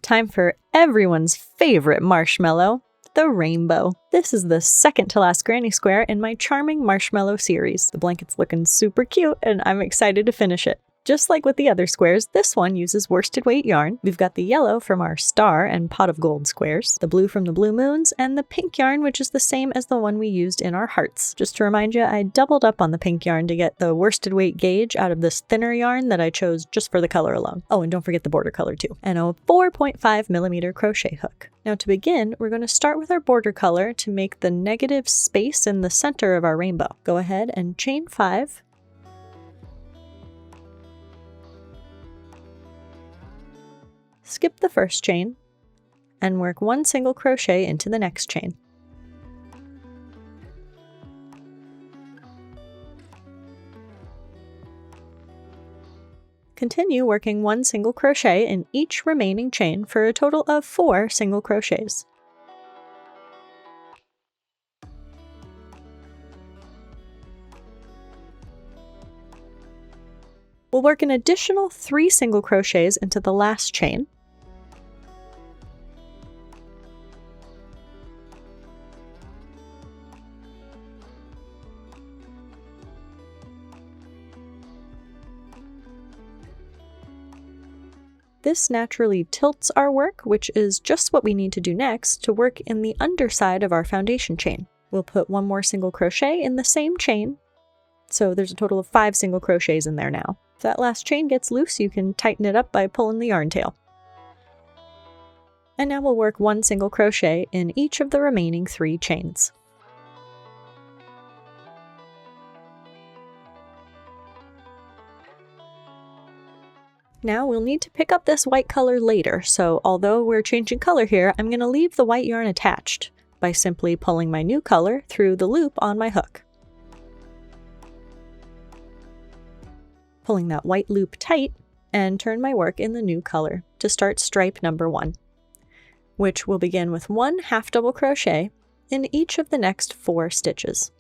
Time for everyone's favorite marshmallow, the rainbow. This is the second to last granny square in my Charming Marshmallow series. The blanket's looking super cute and I'm excited to finish it. Just like with the other squares, this one uses worsted weight yarn. We've got the yellow from our star and pot of gold squares, the blue from the blue moons, and the pink yarn, which is the same as the one we used in our hearts. Just to remind you, I doubled up on the pink yarn to get the worsted weight gauge out of this thinner yarn that I chose just for the color alone. Oh, and don't forget the border color too. And a 4.5mm crochet hook. Now to begin, we're going to start with our border color to make the negative space in the center of our rainbow. Go ahead and chain 5. Skip the first chain and work 1 single crochet into the next chain. Continue working 1 single crochet in each remaining chain for a total of 4 single crochets. We'll work an additional 3 single crochets into the last chain. This naturally tilts our work, which is just what we need to do next to work in the underside of our foundation chain. We'll put 1 more single crochet in the same chain, so there's a total of 5 single crochets in there now. If that last chain gets loose, you can tighten it up by pulling the yarn tail. And now we'll work 1 single crochet in each of the remaining 3 chains. Now we'll need to pick up this white color later, so although we're changing color here, I'm going to leave the white yarn attached by simply pulling my new color through the loop on my hook. Pulling that white loop tight and turn my work in the new color to start stripe number 1, which will begin with 1 half double crochet in each of the next 4 stitches.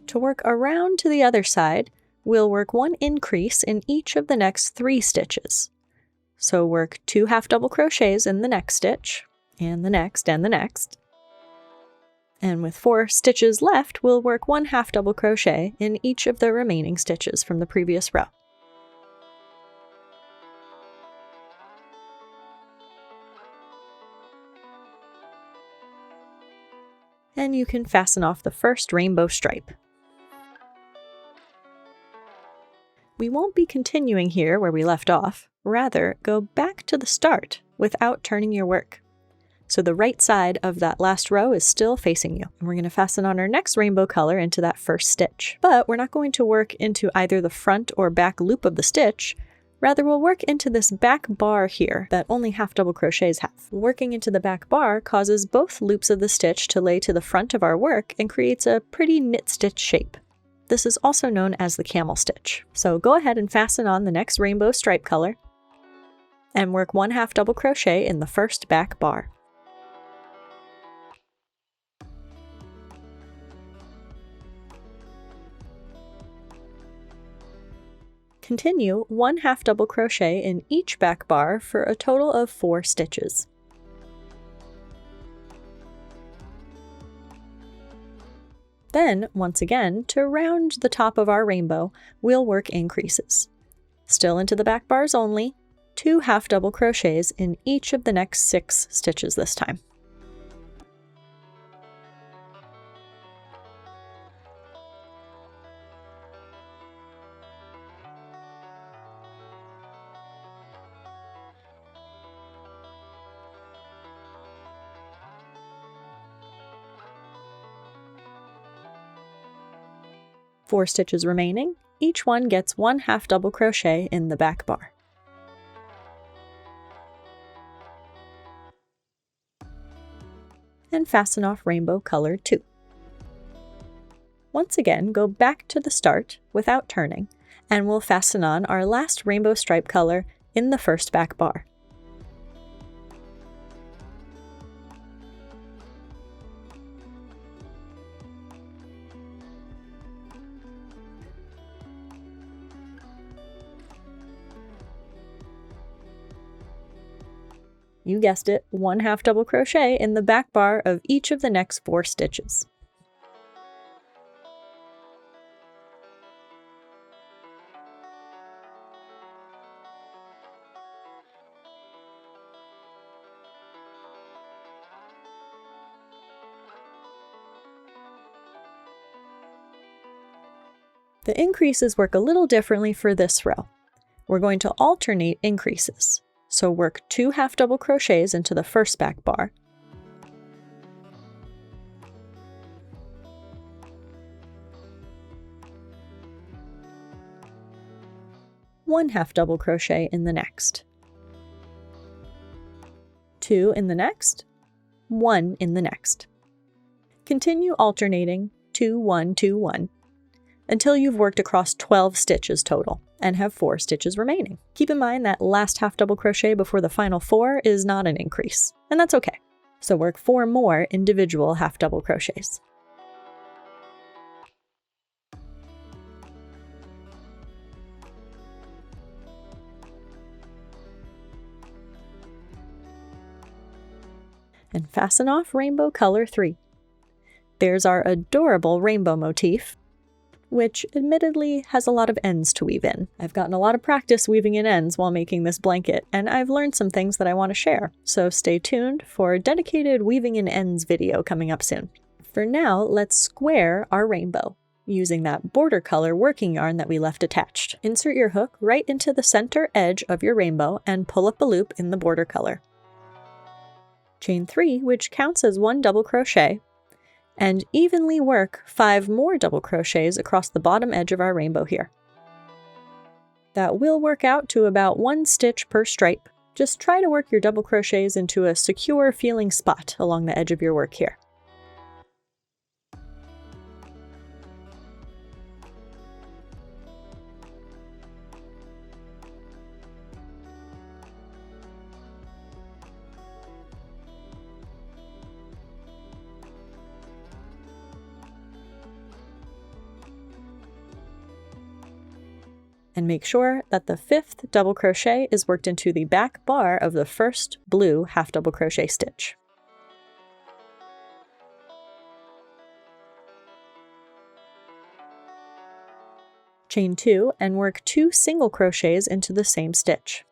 To work around to the other side, we'll work 1 increase in each of the next 3 stitches. So work 2 half double crochets in the next stitch, and the next, and the next. And with 4 stitches left, we'll work 1 half double crochet in each of the remaining stitches from the previous row. And you can fasten off the first rainbow stripe. We won't be continuing here where we left off. Rather, go back to the start without turning your work. So the right side of that last row is still facing you. And we're going to fasten on our next rainbow color into that first stitch. But we're not going to work into either the front or back loop of the stitch. Rather, we'll work into this back bar here that only half double crochets have. Working into the back bar causes both loops of the stitch to lay to the front of our work and creates a pretty knit stitch shape. This is also known as the camel stitch. So go ahead and fasten on the next rainbow stripe color and work 1 half double crochet in the first back bar. Continue 1 half double crochet in each back bar for a total of 4 stitches. Then, once again, to round the top of our rainbow, we'll work increases. Still into the back bars only, 2 half double crochets in each of the next 6 stitches this time. Four stitches remaining, each one gets 1 half double crochet in the back bar. And fasten off rainbow color 2. Once again, go back to the start without turning, and we'll fasten on our last rainbow stripe color in the first back bar. You guessed it, 1 half double crochet in the back bar of each of the next 4 stitches. The increases work a little differently for this row. We're going to alternate increases. So work 2 half double crochets into the first back bar, one half double crochet in the next, 2 in the next, 1 in the next. Continue alternating 2, 1, 2, 1 until you've worked across 12 stitches total and have 4 stitches remaining. Keep in mind that last half double crochet before the final 4 is not an increase, and that's okay. So work 4 more individual half double crochets. And fasten off rainbow color 3. There's our adorable rainbow motif, which admittedly has a lot of ends to weave in. I've gotten a lot of practice weaving in ends while making this blanket, and I've learned some things that I want to share, so stay tuned for a dedicated weaving in ends video coming up soon. For now, let's square our rainbow, using that border color working yarn that we left attached. Insert your hook right into the center edge of your rainbow and pull up a loop in the border color. Chain 3, which counts as 1 double crochet, and evenly work 5 more double crochets across the bottom edge of our rainbow here. That will work out to about 1 stitch per stripe. Just try to work your double crochets into a secure feeling spot along the edge of your work here. And make sure that the 5th double crochet is worked into the back bar of the first blue half double crochet stitch. Chain 2 and work 2 single crochets into the same stitch.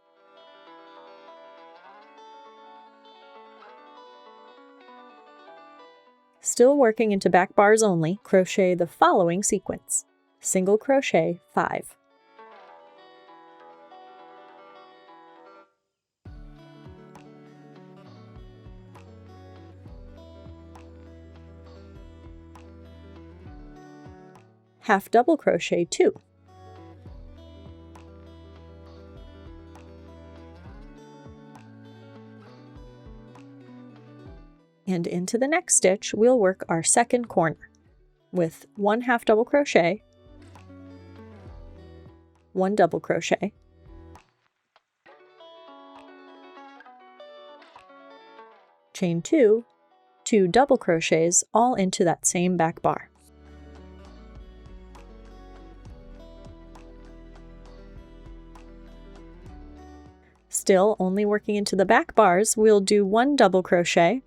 Still working into back bars only, crochet the following sequence: single crochet 5, half double crochet 2, and into the next stitch we'll work our second corner with 1 half double crochet, 1 double crochet, chain 2, 2 double crochets all into that same back bar. Still only working into the back bars, we'll do 1 double crochet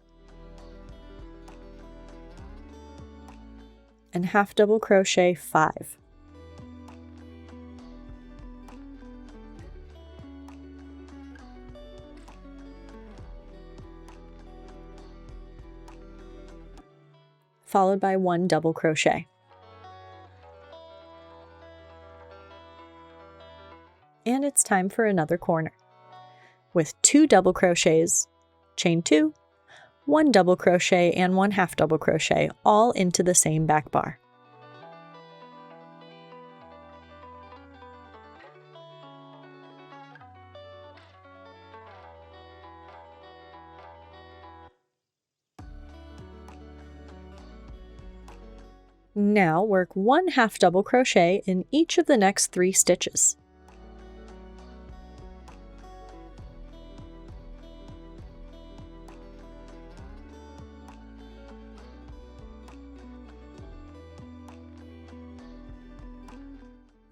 and half double crochet 5. Followed by 1 double crochet. And it's time for another corner, with 2 double crochets, chain 2, 1 double crochet and 1 half double crochet all into the same back bar. Now work 1 half double crochet in each of the next 3 stitches.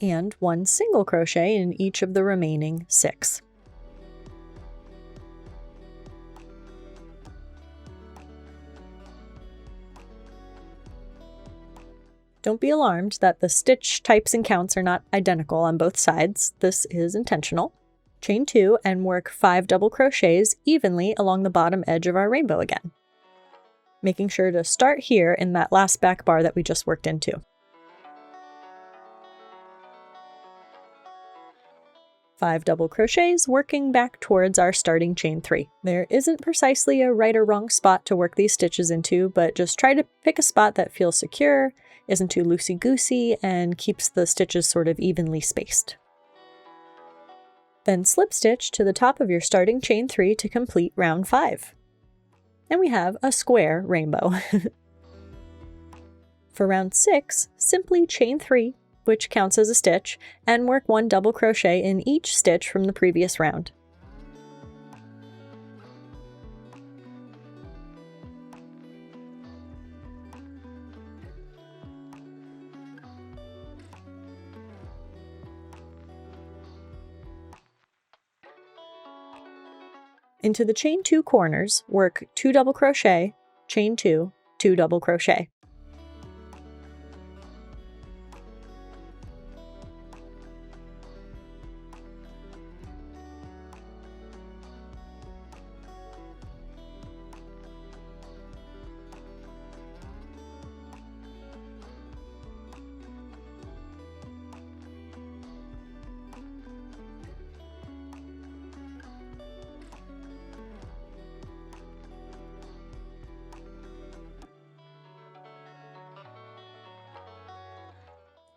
And 1 single crochet in each of the remaining 6. Don't be alarmed that the stitch types and counts are not identical on both sides. This is intentional. Chain 2 and work 5 double crochets evenly along the bottom edge of our rainbow again, making sure to start here in that last back bar that we just worked into. 5 double crochets, working back towards our starting chain 3. There isn't precisely a right or wrong spot to work these stitches into, but just try to pick a spot that feels secure, isn't too loosey-goosey, and keeps the stitches sort of evenly spaced. Then slip stitch to the top of your starting chain 3 to complete round 5. And we have a square rainbow. For round 6, simply chain 3, which counts as a stitch, and work 1 double crochet in each stitch from the previous round. Into the chain 2 corners, work 2 double crochet, chain 2, 2 double crochet.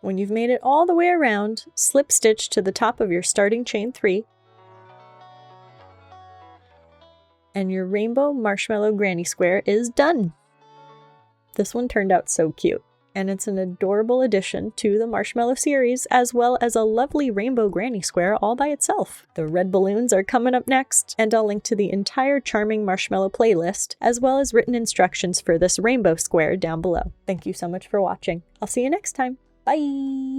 When you've made it all the way around, slip stitch to the top of your starting chain 3, and your rainbow marshmallow granny square is done! This one turned out so cute, and it's an adorable addition to the marshmallow series, as well as a lovely rainbow granny square all by itself. The red balloons are coming up next, and I'll link to the entire Charming Marshmallow playlist, as well as written instructions for this rainbow square down below. Thank you so much for watching. I'll see you next time. Bye!